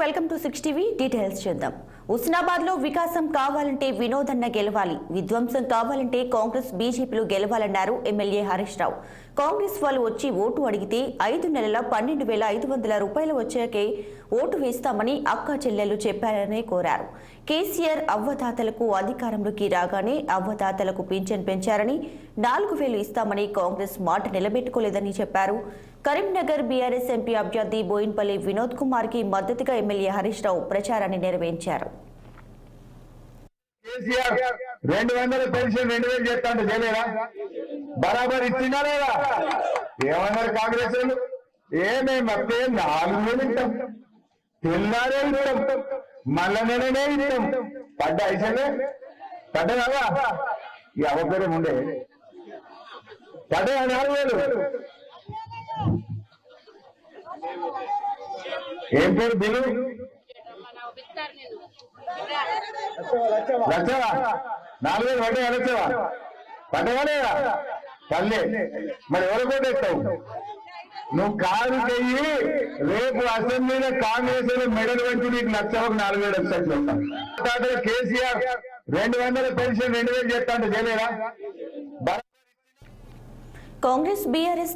Welcome to 6 TV details చూద్దాం. హుస్నాబాద్ లో వికాసం కావాలంటే వినోదన్న గెలవాలి, విధ్వంసం కావాలంటే కాంగ్రెస్ బీజేపీలు గెలవాలన్నారు ఎమ్మెల్యే హరీష్ రావు. కాంగ్రెస్ వాళ్ళు వచ్చి ఓటు అడిగితే 5 నెలల 12,500 రూపాయలు వచ్చాకే ఓటు వేస్తామని అక్క చెల్లెలు చెప్పారని కోరారు. కేసీఆర్ అవ్వదాతలకు అధికారంలోకి రాగానే అవ్వదాతలకు పింఛన్ పెంచారని 4,000 ఇస్తామని కాంగ్రెస్ మాట నిలబెట్టుకోలేదని చెప్పారు. కరీంనగర్ బీఆర్ఎస్ ఎంపీ అభ్యర్థి బోయిన్పల్లి వినోద్ కుమార్ కి మద్దతుగా ఎమ్మెల్యే హరీష్ రావు ప్రచారాన్ని నిర్వహించారు. కేసీఆర్ 200 పెన్షన్ 2,000 చేస్తాంటే చేయలేదా? బరాబర్ ఇచ్చినా లేదా? ఏమన్నారు కాంగ్రెస్ వాళ్ళు? ఏమేమస్తే 4,000 ఇస్తాం, తెల్లారే ఇస్తాం, మళ్ళా నెలనే ఇస్తాం. పడ్డ ఐసలే పడ్డ కదా ఈ అవసరం ఉండే పడ్డ 4,000. ఏం పేరు బిల్లు? లక్షవా? 4,000 పడ్డా లక్షవా? పడ్డవాలేదా? పల్లె మరి ఎవరు కొట్టేస్తావు? నువ్వు కాదు చెయ్యి, రేపు అసెంబ్లీలో కాంగ్రెస్ మెడల్ వంచి నీకు లక్షలకు 4,000 వస్తాయి. కేసీఆర్ 200 పెన్షన్ 2,000 చేస్తా అంటే చేయలేదా? కాంగ్రెస్ బీఆర్ఎస్